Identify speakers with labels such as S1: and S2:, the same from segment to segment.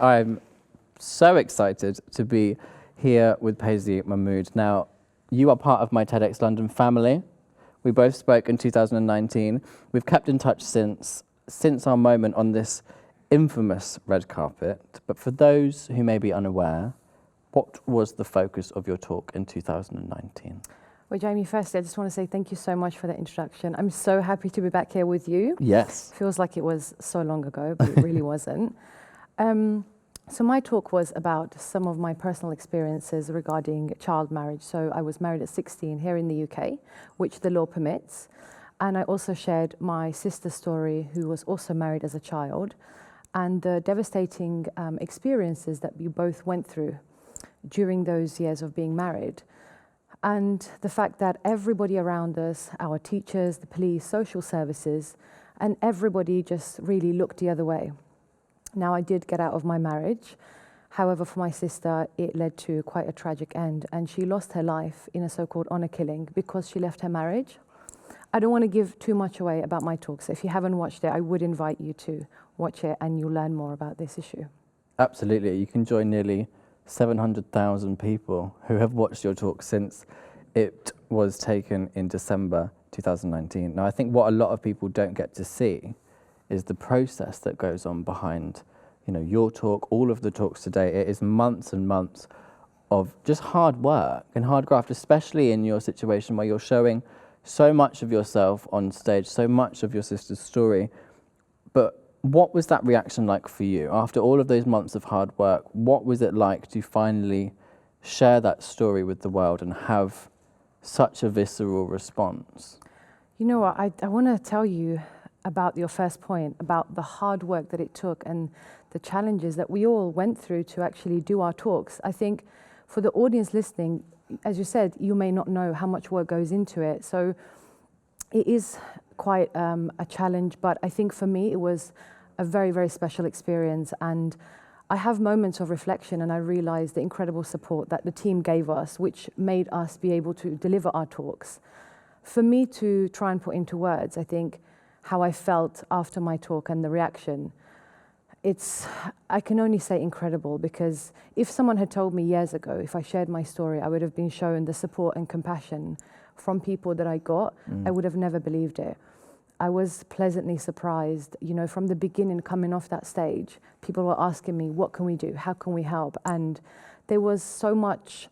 S1: I'm so excited to be here with Payzee Mahmod. Now, you are part of my TEDx London family. We both spoke in 2019. We've kept in touch since our moment on this infamous red carpet. But for those who may be unaware, what was the focus of your talk in 2019?
S2: Well, Jamie, firstly, I just want to say thank you so much for the introduction. I'm so happy to be back here with you.
S1: Yes.
S2: Feels like it was so long ago, but it really wasn't. So my talk was about some of my personal experiences regarding child marriage. So I was married at 16 here in the UK, which the law permits. And I also shared my sister's story, who was also married as a child, and the devastating experiences that we both went through during those years of being married. And the fact that everybody around us, our teachers, the police, social services, and everybody just really looked the other way. Now, I did get out of my marriage. However, for my sister, it led to quite a tragic end, and she lost her life in a so-called honor killing because she left her marriage. I don't want to give too much away about my talk, so if you haven't watched it, I would invite you to watch it and you'll learn more about this issue. Absolutely.
S1: You can join nearly 700,000 people who have watched your talk since it was taken in December 2019. Now, I think what a lot of people don't get to see is the process that goes on behind, your talk, all of the talks today. It is months and months of just hard work and hard graft, especially in your situation where you're showing so much of yourself on stage, so much of your sister's story. But what was that reaction like for you? After all of those months of hard work, what was it like to finally share that story with the world and have such a visceral response?
S2: You know what, I want to tell you about your first point, about the hard work that it took and the challenges that we all went through to actually do our talks. I think for the audience listening, as you said, you may not know how much work goes into it. So it is quite a challenge, but I think for me it was a very, very special experience. And I have moments of reflection and I realized the incredible support that the team gave us, which made us be able to deliver our talks. For me to try and put into words, I think, how I felt after my talk and the reaction, I can only say incredible, because if someone had told me years ago, if I shared my story, I would have been shown the support and compassion from people that I got, I would have never believed it. I was pleasantly surprised, from the beginning coming off that stage, people were asking me, what can we do? How can we help? And there was so much,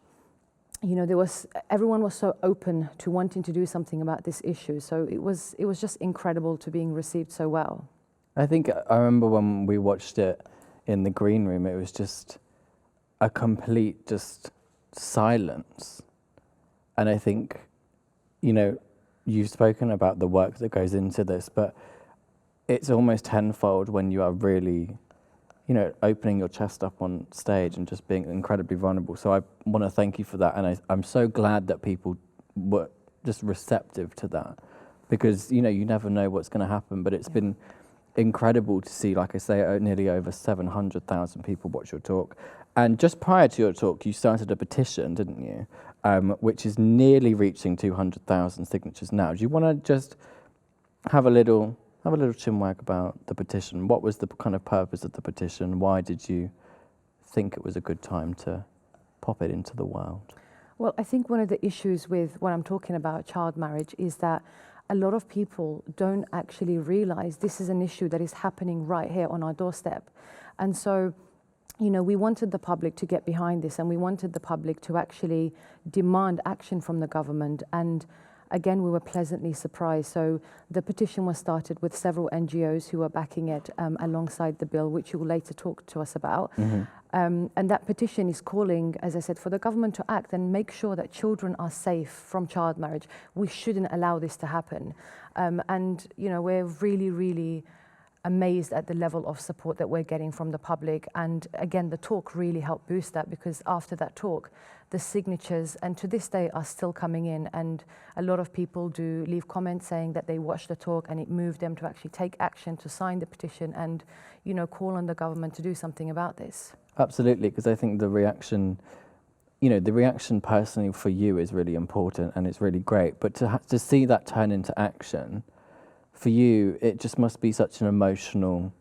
S2: everyone was so open to wanting to do something about this issue. So it was just incredible to being received so well.
S1: I think I remember when we watched it in the green room, it was just a complete just silence. And I think, you've spoken about the work that goes into this, but it's almost tenfold when you are really, opening your chest up on stage and just being incredibly vulnerable. So I want to thank you for that. And I'm so glad that people were just receptive to that, because, you never know what's going to happen, but it's been incredible to see, like I say, nearly over 700,000 people watch your talk. And just prior to your talk, you started a petition, didn't you? Which is nearly reaching 200,000 signatures now. Do you want to just have a little chinwag about the petition? What was the kind of purpose of the petition? Why did you think it was a good time to pop it into the world?
S2: Well, I think one of the issues with when I'm talking about child marriage is that a lot of people don't actually realize this is an issue that is happening right here on our doorstep. And so, we wanted the public to get behind this, and we wanted the public to actually demand action from the government. And again, we were pleasantly surprised. So the petition was started with several NGOs who were backing it alongside the bill, which you will later talk to us about. And that petition is calling, as I said, for the government to act and make sure that children are safe from child marriage. We shouldn't allow this to happen. And, we're really, really amazed at the level of support that we're getting from the public. And again, the talk really helped boost that, because after that talk, the signatures, and to this day, are still coming in. And a lot of people do leave comments saying that they watched the talk and it moved them to actually take action, to sign the petition and, call on the government to do something about this.
S1: Absolutely, because I think the reaction personally for you is really important and it's really great. But to see that turn into action, for you, it just must be such an emotional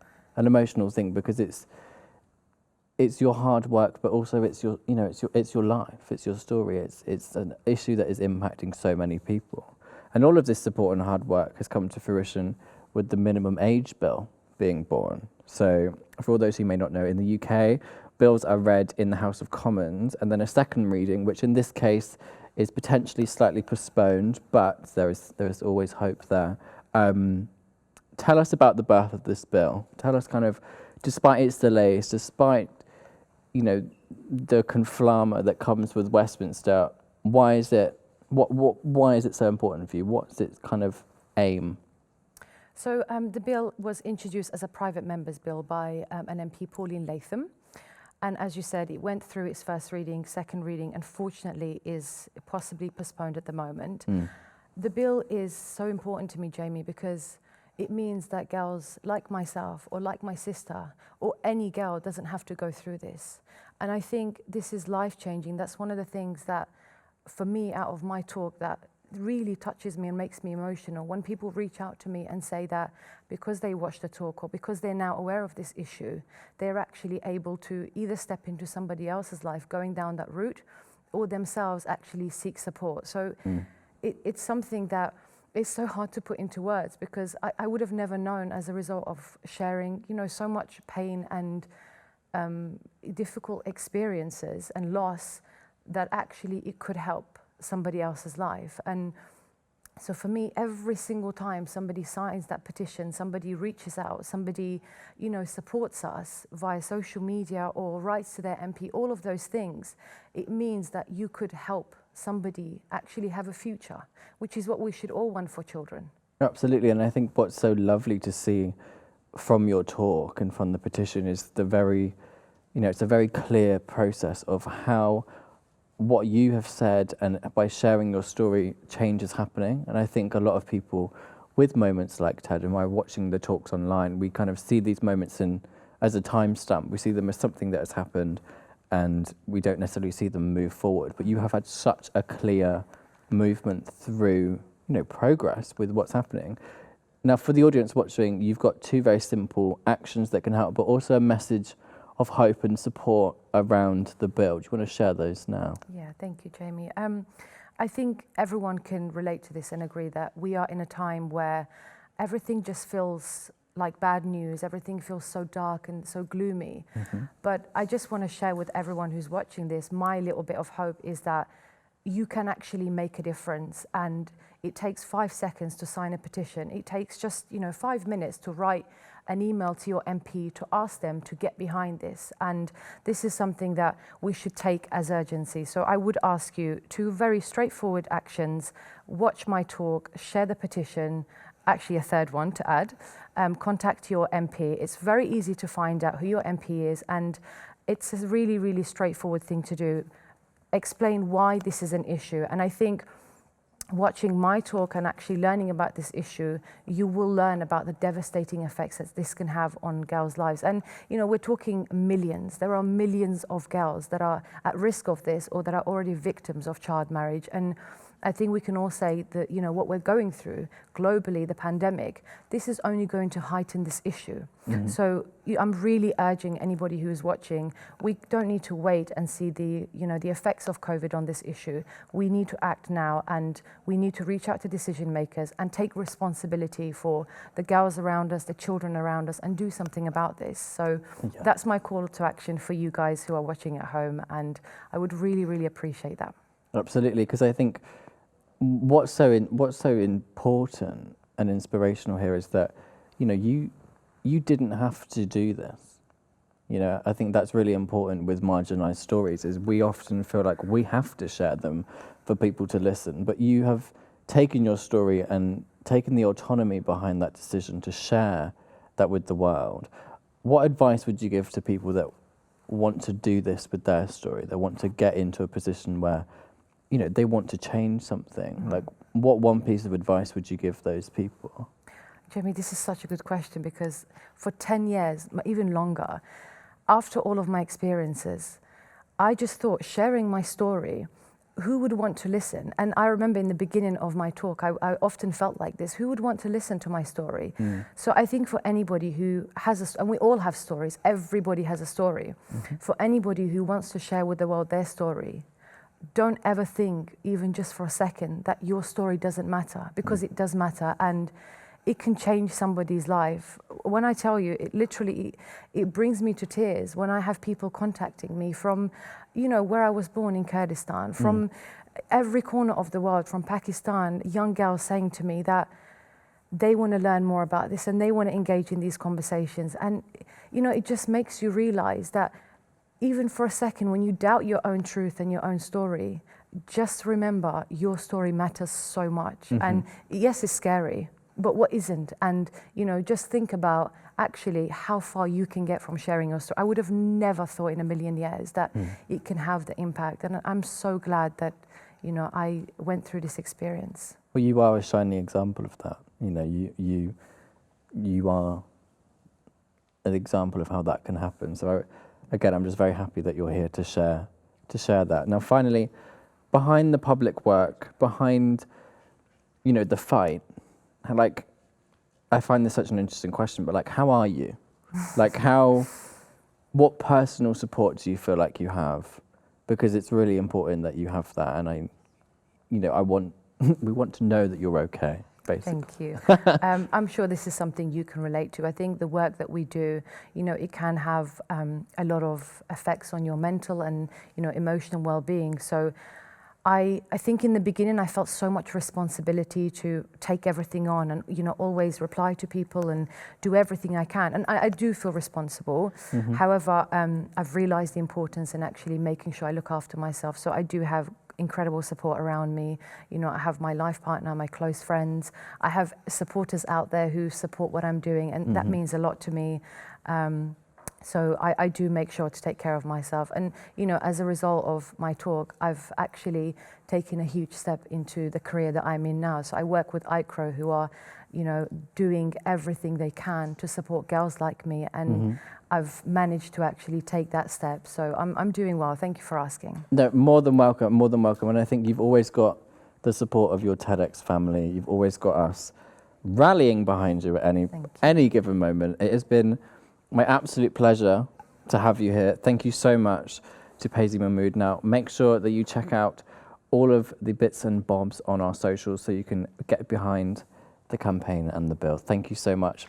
S1: thing, because it's your hard work, but also it's your, you know, it's your life, it's your story. It's an issue that is impacting so many people, and all of this support and hard work has come to fruition with the minimum age bill being born. So, for all those who may not know, in the UK, bills are read in the House of Commons, and then a second reading, which in this case is potentially slightly postponed, but there is always hope there. Tell us about the birth of this bill. Tell us kind of, despite its delays, despite, you know, the conflama that comes with Westminster, why is it so important for you? What's its kind of aim?
S2: So the bill was introduced as a private member's bill by an MP, Pauline Latham. And as you said, it went through its first reading, second reading, unfortunately is possibly postponed at the moment. The bill is so important to me, Jamie, because it means that girls like myself or like my sister or any girl doesn't have to go through this. And I think this is life-changing. That's one of the things that, for me, out of my talk, that really touches me and makes me emotional. When people reach out to me and say that because they watched the talk or because they're now aware of this issue, they're actually able to either step into somebody else's life going down that route or themselves actually seek support. So it's something that is so hard to put into words, because I would have never known, as a result of sharing, you know, so much pain and difficult experiences and loss, that actually it could help somebody else's life. And so for me, every single time somebody signs that petition, somebody reaches out, somebody, you know, supports us via social media or writes to their MP, all of those things, it means that you could help somebody actually have a future, which is what we should all want for children.
S1: Absolutely, and I think what's so lovely to see from your talk and from the petition is the very, you know, it's a very clear process of how what you have said, and by sharing your story, change is happening. And I think a lot of people with moments like TED, and by watching the talks online, we kind of see these moments as a timestamp. We see them as something that has happened, and we don't necessarily see them move forward. But you have had such a clear movement through, you know, progress with what's happening. Now, for the audience watching, you've got two very simple actions that can help, but also a message of hope and support around the bill. Do you want to share those now?
S2: Yeah, thank you, Jamie. I think everyone can relate to this and agree that we are in a time where everything just feels like bad news, everything feels so dark and so gloomy. But I just want to share with everyone who's watching this, my little bit of hope is that you can actually make a difference, and it takes 5 seconds to sign a petition. It takes just, you know, 5 minutes to write an email to your MP to ask them to get behind this. And this is something that we should take as urgency. So I would ask you two very straightforward actions: watch my talk, share the petition, actually a third one to add, contact your MP. It's very easy to find out who your MP is, and it's a really, really straightforward thing to do. Explain why this is an issue. And I think watching my talk and actually learning about this issue, you will learn about the devastating effects that this can have on girls' lives. And, you know, we're talking millions. There are millions of girls that are at risk of this or that are already victims of child marriage. And I think we can all say that, you know, what we're going through globally, the pandemic, this is only going to heighten this issue. So I'm really urging anybody who is watching, we don't need to wait and see the effects of COVID on this issue. We need to act now, and we need to reach out to decision makers and take responsibility for the girls around us, the children around us, and do something about this. So that's my call to action for you guys who are watching at home, and I would really, really appreciate that. Absolutely,
S1: because I think what's so important and inspirational here is that, you know, you didn't have to do this. You know, I think that's really important with marginalized stories, is we often feel like we have to share them for people to listen, but you have taken your story and taken the autonomy behind that decision to share that with the world. What advice would you give to people that want to do this with their story? They want to get into a position where, you know, they want to change something. Like, what one piece of advice would you give those people?
S2: Jamie, this is such a good question, because for 10 years, even longer, after all of my experiences, I just thought sharing my story who would want to listen? And I remember in the beginning of my talk, I often felt like this, who would want to listen to my story? So I think for anybody who has and we all have stories, everybody has a story. For anybody who wants to share with the world their story, don't ever think, even just for a second, that your story doesn't matter, because it does matter, and it can change somebody's life. When I tell you, it literally, it brings me to tears when I have people contacting me from, you know, where I was born in Kurdistan, from every corner of the world, from Pakistan, young girls saying to me that they want to learn more about this and they want to engage in these conversations. And, you know, it just makes you realize that even for a second, when you doubt your own truth and your own story, just remember your story matters so much. And yes, it's scary, but what isn't? And, you know, just think about actually how far you can get from sharing your story. I would have never thought in a million years that it can have the impact. And I'm so glad that, you know, I went through this experience.
S1: Well, you are a shining example of that. You know, you are an example of how that can happen. So again, I'm just very happy that you're here to share that. Now, finally, behind the public work, behind, you know, the fight, like, I find this such an interesting question, but like, how are you? Like, what personal support do you feel like you have? Because it's really important that you have that, and we want to know that you're okay, basically.
S2: Thank you. I'm sure this is something you can relate to. I think the work that we do, you know, it can have a lot of effects on your mental and, you know, emotional well-being. So I think in the beginning I felt so much responsibility to take everything on and, you know, always reply to people and do everything I can. And I do feel responsible. However, I've realized the importance in actually making sure I look after myself. So I do have incredible support around me. You know, I have my life partner, my close friends. I have supporters out there who support what I'm doing, and that means a lot to me. So I do make sure to take care of myself. And, you know, as a result of my talk, I've actually taken a huge step into the career that I'm in now. So I work with IKWRO, who are, you know, doing everything they can to support girls like me. And I've managed to actually take that step. So I'm doing well. Thank you for asking. No,
S1: more than welcome, more than welcome. And I think you've always got the support of your TEDx family. You've always got us rallying behind you at any given moment. It has been my absolute pleasure to have you here. Thank you so much to Payzee Mahmod. Now, make sure that you check out all of the bits and bobs on our socials so you can get behind the campaign and the bill. Thank you so much.